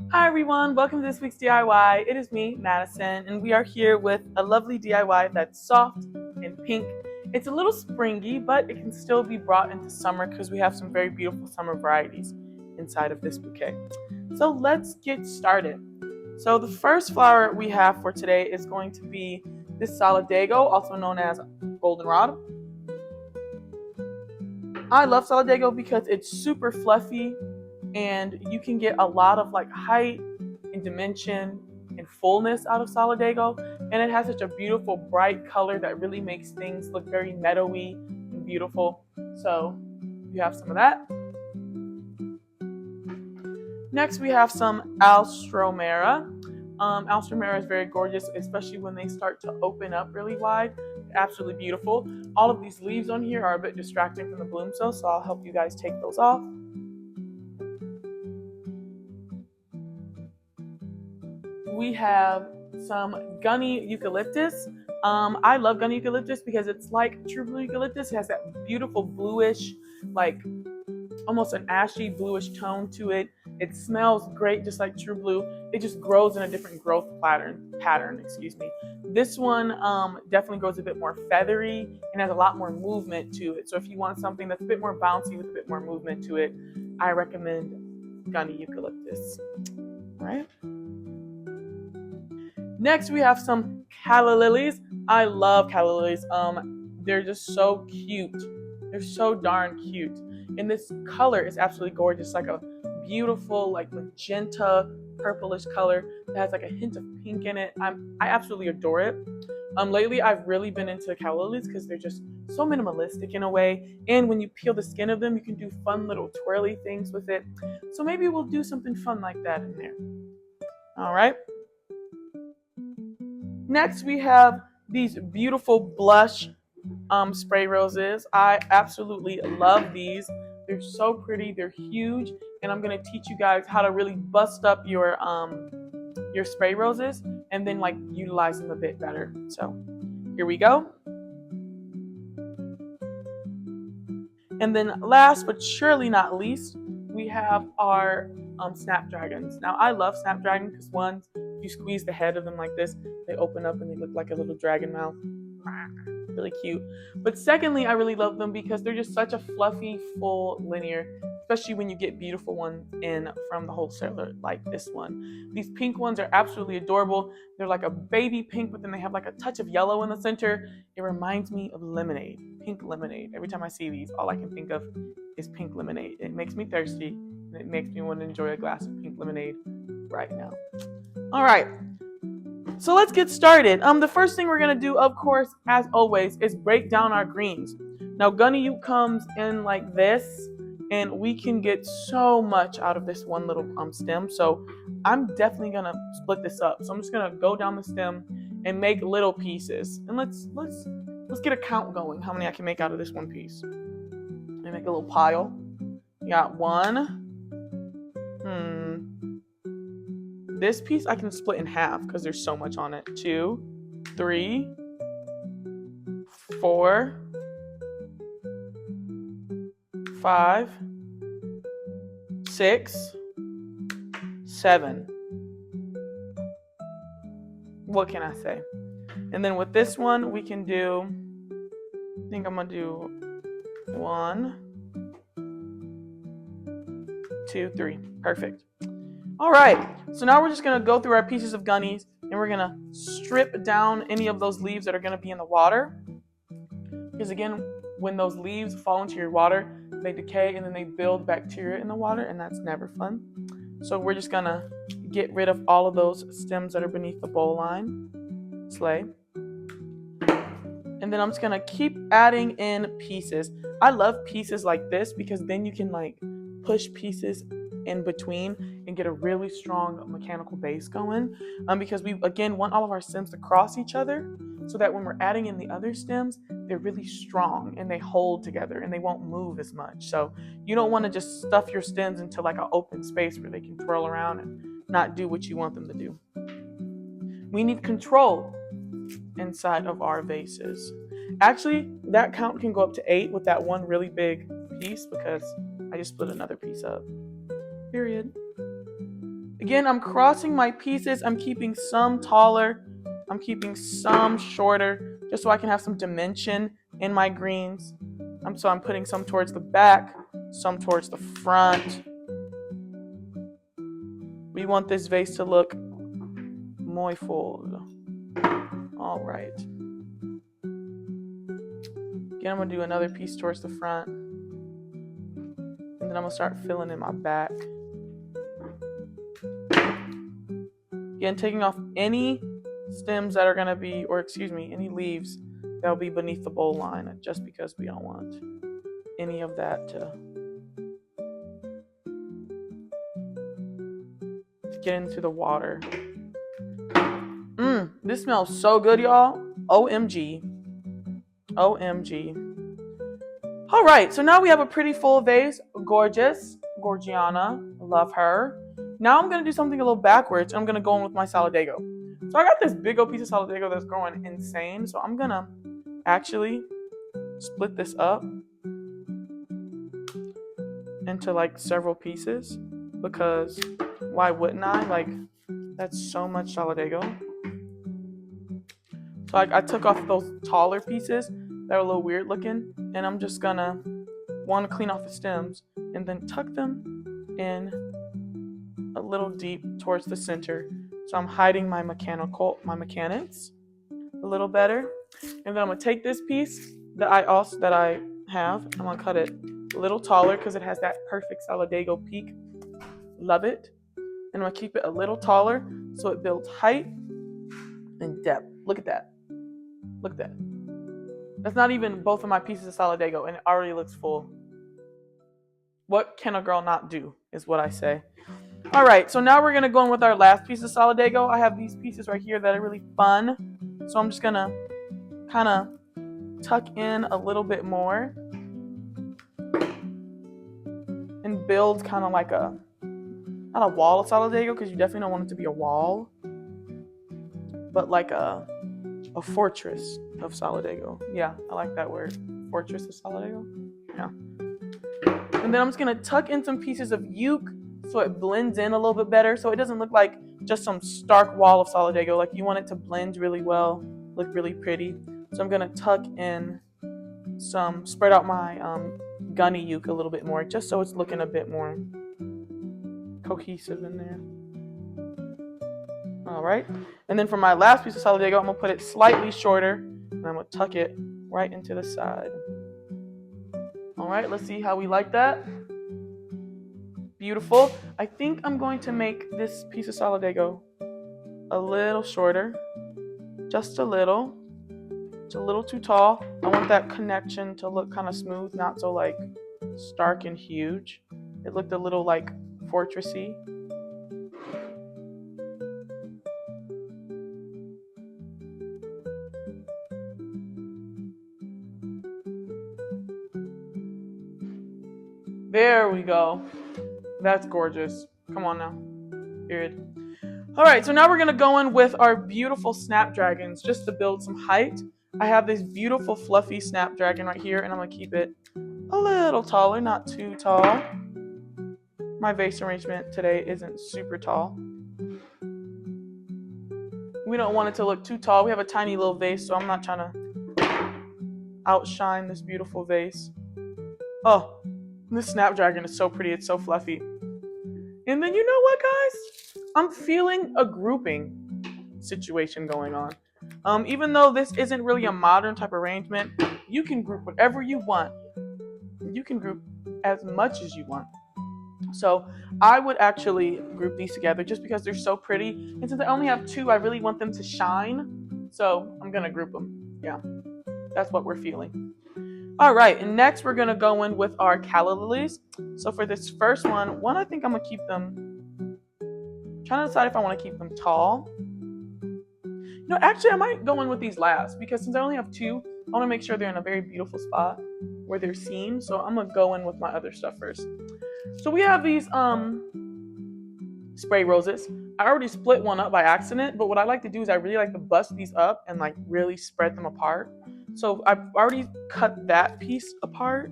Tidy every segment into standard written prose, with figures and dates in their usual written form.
Hi everyone, welcome to this week's DIY. It is me, Madison, and we are here with a lovely DIY that's soft and pink. It's a little springy, but it can still be brought into summer because we have some very beautiful summer varieties inside of this bouquet. So let's get started. So the first flower we have for today is going to be this Solidago, also known as goldenrod. I love Solidago because it's super fluffy and you can get a lot of like height and dimension and fullness out of Solidago, and it has such a beautiful bright color that really makes things look very meadowy and beautiful. So you have some of that. Next we have some Alstromera. Alstromera is very gorgeous, especially when they start to open up really wide. Absolutely beautiful. All of these leaves on here are a bit distracting from the bloom cell, so I'll help you guys take those off. We have some gunny eucalyptus. I love gunny eucalyptus because it's like true blue eucalyptus. It has that beautiful bluish, like almost an ashy bluish tone to it. It smells great, just like true blue. It just grows in a different growth pattern. This one definitely grows a bit more feathery and has a lot more movement to it. So if you want something that's a bit more bouncy with a bit more movement to it, I recommend gunny eucalyptus. All right. Next, we have some calla lilies. I love calla lilies. They're just so cute. They're so darn cute. And this color is absolutely gorgeous. Like a beautiful, like magenta, purplish color that has like a hint of pink in it. I absolutely adore it. Lately, I've really been into calla lilies because they're just so minimalistic in a way. And when you peel the skin of them, you can do fun little twirly things with it. So maybe we'll do something fun like that in there. All right. Next, we have these beautiful blush spray roses. I absolutely love these. They're so pretty. They're huge, and I'm gonna teach you guys how to really bust up your spray roses and then like utilize them a bit better. So here we go. And then last but surely not least, we have our snapdragons. Now I love snapdragon because one, if you squeeze the head of them like this, they open up and they look like a little dragon mouth. Really cute. But secondly, I really love them because they're just such a fluffy, full linear, especially when you get beautiful ones in from the wholesaler like this one. These pink ones are absolutely adorable. They're like a baby pink, but then they have like a touch of yellow in the center. It reminds me of lemonade, pink lemonade. Every time I see these, all I can think of is pink lemonade. It makes me thirsty, and it makes me want to enjoy a glass of pink lemonade right now. All right. So let's get started. The first thing we're gonna do, of course, as always, is break down our greens. Now, gunny comes in like this, and we can get so much out of this one little stem. So I'm definitely gonna split this up. So I'm just gonna go down the stem and make little pieces. And let's get a count going. How many I can make out of this one piece? Let me make a little pile. We got one. This piece I can split in half because there's so much on it. 2, 3, 4, 5, 6, 7. What can I say? And then with this one, we can do, I think I'm going to do 1, 2, 3. Perfect. All right, so now we're just gonna go through our pieces of gunnies and we're gonna strip down any of those leaves that are gonna be in the water. Because again, when those leaves fall into your water, they decay and then they build bacteria in the water, and that's never fun. So we're just gonna get rid of all of those stems that are beneath the bowl line. Slay. And then I'm just gonna keep adding in pieces. I love pieces like this because then you can like push pieces in between and get a really strong mechanical base going, because we again want all of our stems to cross each other so that when we're adding in the other stems, they're really strong and they hold together and they won't move as much. So you don't want to just stuff your stems into like an open space where they can twirl around and not do what you want them to do. We need control inside of our vases. Actually, that count can go up to 8 with that one really big piece because I just split another piece up. Period. Again, I'm crossing my pieces. I'm keeping some taller. I'm keeping some shorter, just so I can have some dimension in my greens. So I'm putting some towards the back, some towards the front. We want this vase to look muy full. All right. Again, I'm gonna do another piece towards the front. And then I'm gonna start filling in my back. Again, taking off any stems that are gonna be, or excuse me, any leaves that'll be beneath the bowl line, just because we don't want any of that to get into the water. This smells so good, y'all. OMG. OMG. All right, so now we have a pretty full vase. Gorgeous. Gorgiana. Love her. Now I'm going to do something a little backwards. I'm going to go in with my Solidago. So I got this big old piece of Solidago that's growing insane. So I'm going to actually split this up into like several pieces, because why wouldn't I? Like, that's so much Solidago. So I took off those taller pieces that are a little weird looking, and I'm just gonna want to clean off the stems and then tuck them in a little deep towards the center. So I'm hiding my mechanics a little better. And then I'm gonna take this piece that I have. I'm gonna cut it a little taller because it has that perfect Solidago peak. Love it. And I'm gonna keep it a little taller so it builds height and depth. Look at that. Look at that. That's not even both of my pieces of Solidago, and it already looks full. What can a girl not do, is what I say. All right, so now we're going to go in with our last piece of Solidago. I have these pieces right here that are really fun. So I'm just going to kind of tuck in a little bit more and build kind of like not a wall of Solidago, because you definitely don't want it to be a wall, but like a fortress of Solidago. Yeah, I like that word. Fortress of Solidago. Yeah. And then I'm just going to tuck in some pieces of Uke so it blends in a little bit better, so it doesn't look like just some stark wall of Solidago. Like, you want it to blend really well, look really pretty. So I'm going to tuck in spread out my gunny Uke a little bit more, just so it's looking a bit more cohesive in there. All right. And then for my last piece of Solidago, I'm going to put it slightly shorter, and I'm going to tuck it right into the side. All right, let's see how we like that. Beautiful. I think I'm going to make this piece of Solidago a little shorter. Just a little. It's a little too tall. I want that connection to look kind of smooth, not so like stark and huge. It looked a little like fortressy. There we go. That's gorgeous. Come on now. Period. All right, so now we're going to go in with our beautiful snapdragons just to build some height. I have this beautiful fluffy snapdragon right here, and I'm going to keep it a little taller, not too tall. My vase arrangement today isn't super tall. We don't want it to look too tall. We have a tiny little vase, so I'm not trying to outshine this beautiful vase. Oh, this snapdragon is so pretty. It's so fluffy. And then you know what, guys? I'm feeling a grouping situation going on. Even though this isn't really a modern type arrangement, you can group whatever you want. You can group as much as you want. So I would actually group these together just because they're so pretty. And since I only have two, I really want them to shine. So I'm going to group them. Yeah, that's what we're feeling. All right, and next we're going to go in with our calla lilies. So for this first one, I think I'm going to keep them, trying to decide if I want to keep them tall. No, actually I might go in with these last, because since I only have two, I want to make sure they're in a very beautiful spot where they're seen. So I'm going to go in with my other stuff first. So we have these spray roses. I already split one up by accident, but what I like to do is I really like to bust these up and like really spread them apart. So I've already cut that piece apart,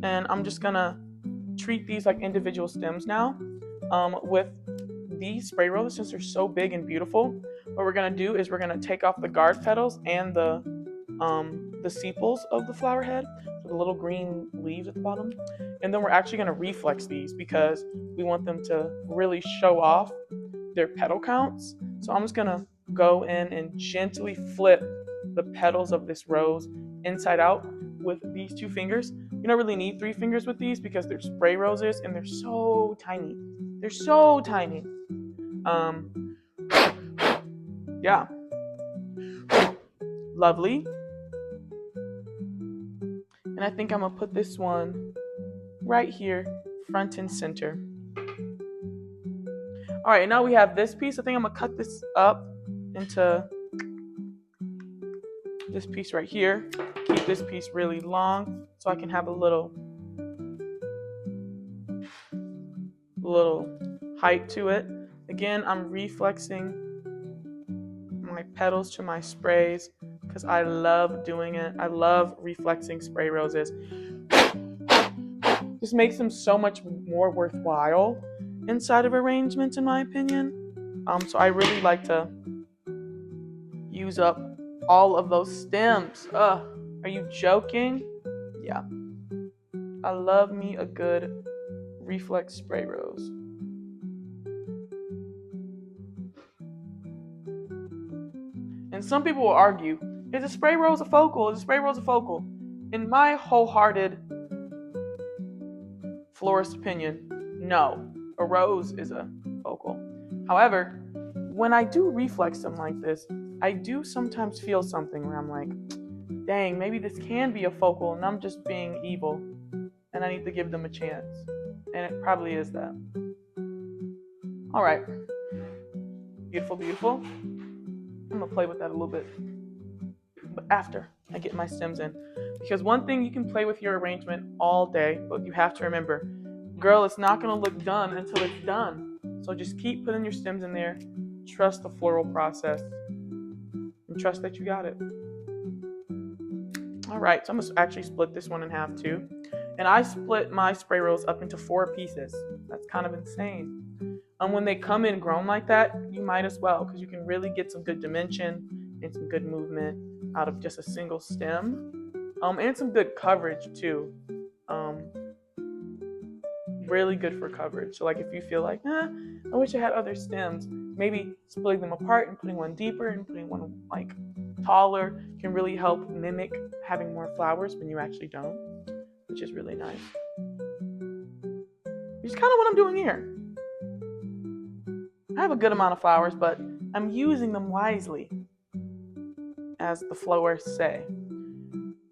and I'm just gonna treat these like individual stems now with these spray roses, since they're so big and beautiful, what we're going to do is we're going to take off the guard petals and the sepals of the flower head, so the little green leaves at the bottom. And then we're actually going to reflex these because we want them to really show off their petal counts. So I'm just going to go in and gently flip the petals of this rose inside out with these 2 fingers. You don't really need 3 fingers with these because they're spray roses and they're so tiny. They're so tiny. Yeah. Lovely. And I think I'm gonna put this one right here, front and center. All right, now we have this piece. I think I'm gonna cut this up into this piece right here. Keep this piece really long so I can have a little height to it. Again, I'm reflexing my petals to my sprays because I love doing it. I love reflexing spray roses. Just makes them so much more worthwhile inside of arrangements, in my opinion. So I really like to use up all of those stems. Are you joking? Yeah. I love me a good reflex spray rose. And some people will argue, is a spray rose a focal? Is a spray rose a focal? In my wholehearted florist opinion, no. A rose is a focal. However, when I do reflex them like this, I do sometimes feel something where I'm like, dang, maybe this can be a focal and I'm just being evil and I need to give them a chance. And it probably is that. All right. Beautiful, beautiful. I'm gonna play with that a little bit, but after I get my stems in. Because one thing, you can play with your arrangement all day, but you have to remember, girl, it's not gonna look done until it's done. So just keep putting your stems in there, trust the floral process, and trust that you got it. All right, so I'm gonna actually split this one in half too. And I split my spray rose up into 4 pieces. That's kind of insane. When they come in grown like that, you might as well, because you can really get some good dimension and some good movement out of just a single stem. And some good coverage too. Really good for coverage. So like if you feel like, I wish I had other stems, maybe splitting them apart and putting one deeper and putting one like taller can really help mimic having more flowers when you actually don't, which is really nice. Which is kind of what I'm doing here. I have a good amount of flowers, but I'm using them wisely, as the florists say.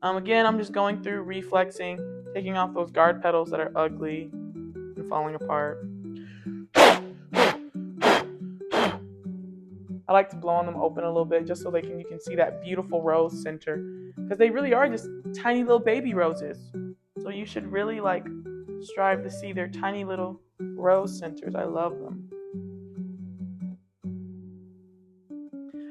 Again, I'm just going through reflexing, taking off those guard petals that are ugly and falling apart. I like to blow on them open a little bit just so you can see that beautiful rose center, because they really are just tiny little baby roses. So you should really strive to see their tiny little rose centers. I love them.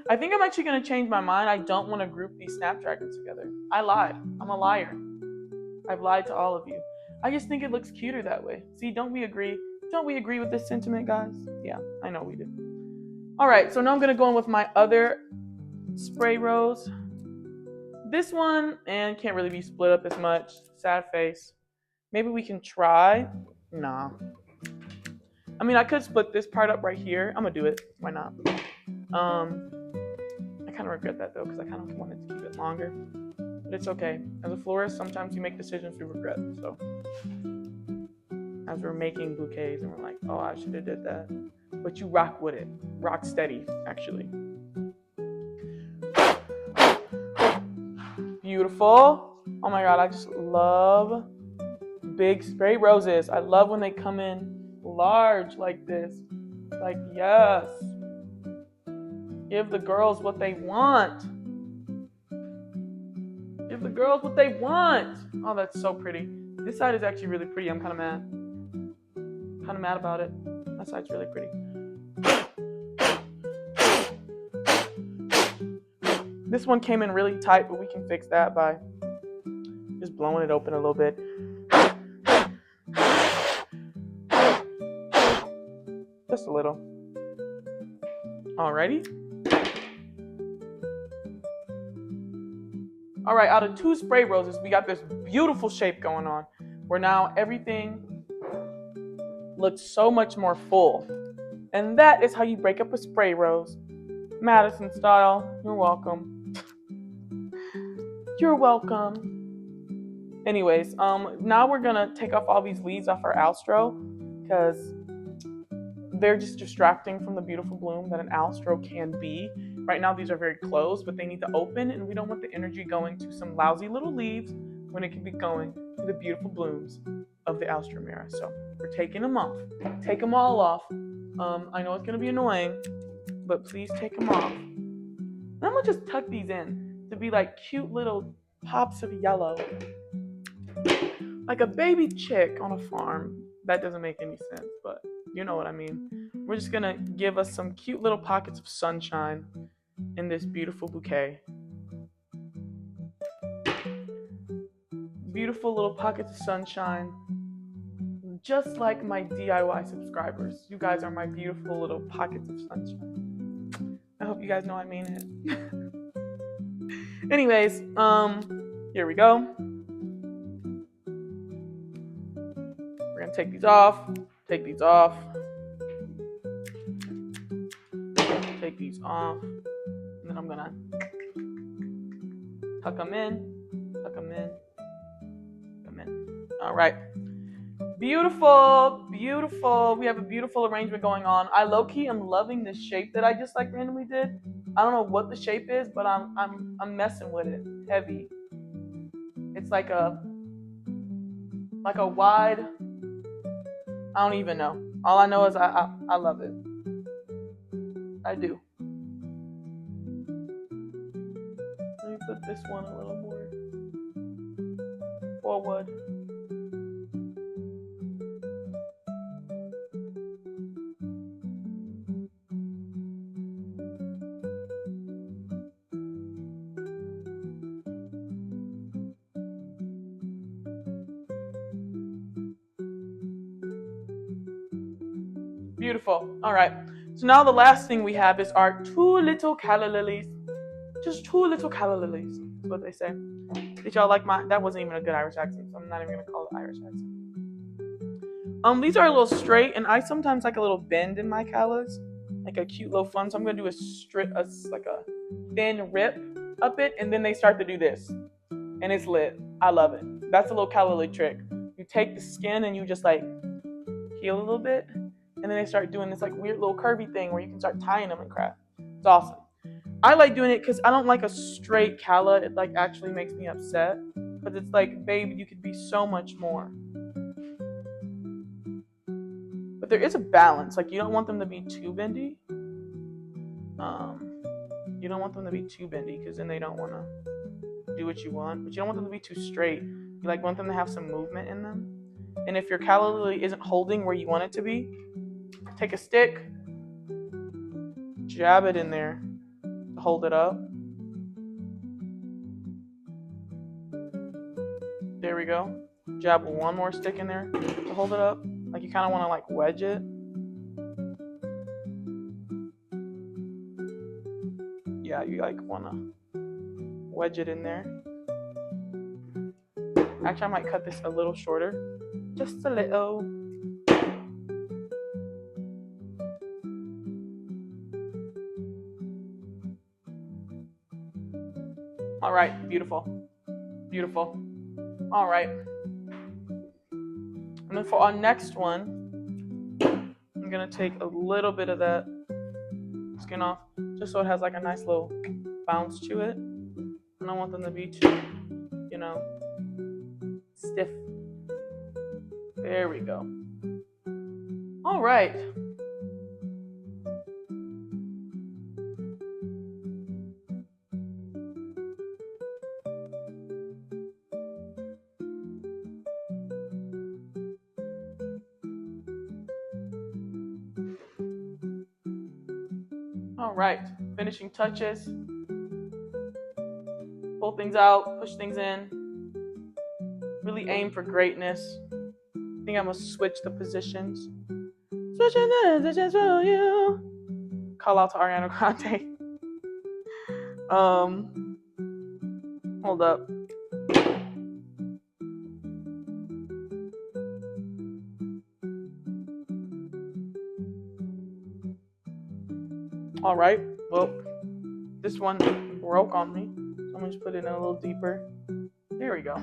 I think I'm actually going to change my mind. I don't want to group these snapdragons together. I lied. I'm a liar. I've lied to all of you. I just think it looks cuter that way. See, don't we agree? Don't we agree with this sentiment, guys? Yeah, I know we do. All right, so now I'm going to go in with my other spray rose. This one, and can't really be split up as much. Sad face. Maybe we can try. Nah. I mean, I could split this part up right here. I'm going to do it. Why not? I kind of regret that though, because I kind of wanted to keep it longer, but it's okay. As a florist, sometimes you make decisions you regret. So as we're making bouquets and we're like, oh, I should have did that, but you rock with it, rock steady, actually. Beautiful. Oh my God, I just love big spray roses. I love when they come in large like this. Like, yes. Give the girls what they want. Give the girls what they want. Oh, that's so pretty. This side is actually really pretty. I'm kind of mad. Kind of mad about it. That side's really pretty. This one came in really tight, but we can fix that by just blowing it open a little bit. Just a little. Alrighty. All right, out of 2 spray roses, we got this beautiful shape going on where now everything looks so much more full. And that is how you break up a spray rose. Madison style. You're welcome. You're welcome. Anyways, now we're gonna take off all these leaves off our astro because they're just distracting from the beautiful bloom that an astro can be. Right now these are very closed, but they need to open, and we don't want the energy going to some lousy little leaves when it can be going to the beautiful blooms of the Alstromera. So we're taking them off. Take them all off. I know it's gonna be annoying, but please take them off. And I'm gonna just tuck these in to be like cute little pops of yellow. Like a baby chick on a farm. That doesn't make any sense, but you know what I mean. We're just gonna give us some cute little pockets of sunshine in this beautiful bouquet. Beautiful little pockets of sunshine. Just like my DIY subscribers. You guys are my beautiful little pockets of sunshine. I hope you guys know I mean it. Anyways, here we go. We're gonna take these off, take these off, take these off, and then I'm gonna tuck them in, tuck them in, tuck them in. All right. Beautiful, beautiful. We have a beautiful arrangement going on. I low-key am loving this shape that I just like randomly did. I don't know what the shape is, but I'm messing with it heavy. It's like a wide. I don't even know. All I know is I love it. I do. Let me put this one a little more forward. Beautiful. All right. So now the last thing we have is our 2 little calla lilies. Just 2 little calla lilies. That's what they say. Did y'all like my? That wasn't even a good Irish accent, so I'm not even gonna call it Irish accent. These are a little straight, and I sometimes like a little bend in my callas, like a cute little fun. So I'm gonna do like a thin rip up it, and then they start to do this, and it's lit. I love it. That's a little calla lily trick. You take the skin and you just like heel a little bit, and then they start doing this like weird little curvy thing where you can start tying them and crap. It's awesome. I like doing it because I don't like a straight calla. It like actually makes me upset. Because it's like, babe, you could be so much more. But there is a balance. Like, you don't want them to be too bendy. You don't want them to be too bendy because then they don't want to do what you want. But you don't want them to be too straight. You like want them to have some movement in them. And if your calla lily isn't holding where you want it to be, take a stick, jab it in there to hold it up. There we go. Jab one more stick in there to hold it up. Like you kind of want to like wedge it. Yeah, you like want to wedge it in there. Actually, I might cut this a little shorter. Just a little. All right, beautiful. Beautiful. All right. And then for our next one, I'm going to take a little bit of that skin off just so it has like a nice little bounce to it. I don't want them to be too, stiff. There we go. All right. All right, finishing touches. Pull things out, push things in. Really aim for greatness. I think I'm gonna switch the positions. Switching the positions for you. call out to Ariana Grande. Hold up. All right. Well, this one broke on me. So I'm gonna just put it in a little deeper. There we go.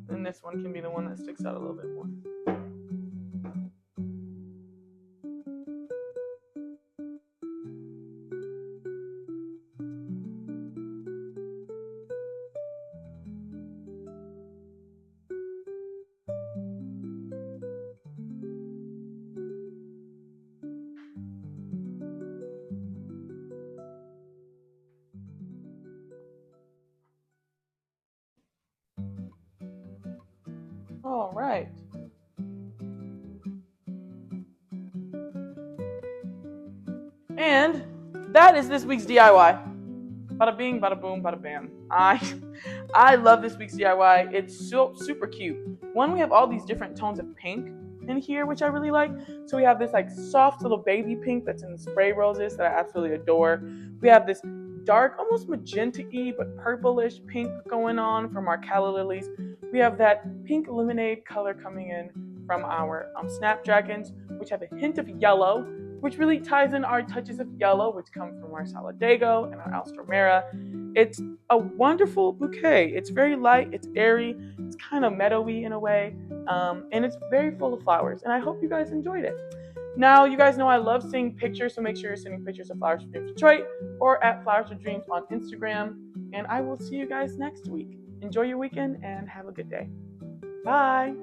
And this one can be the one that sticks out a little bit more. All right. And that is this week's DIY. Bada bing, bada boom, bada bam. I love this week's DIY. It's so super cute. One, we have all these different tones of pink in here, which I really like. So we have this like soft little baby pink that's in the spray roses that I absolutely adore. We have this dark, almost magenta-y but purplish pink going on from our calla lilies. We have that pink lemonade color coming in from our snapdragons, which have a hint of yellow, which really ties in our touches of yellow, which come from our Solidago and our Alstromera. It's a wonderful bouquet. It's very light, it's airy, it's kind of meadowy in a way, and it's very full of flowers. And I hope you guys enjoyed it. Now, you guys know I love seeing pictures, so make sure you're sending pictures of Flowers for Dreams Detroit or at Flowers for Dreams on Instagram. And I will see you guys next week. Enjoy your weekend and have a good day. Bye.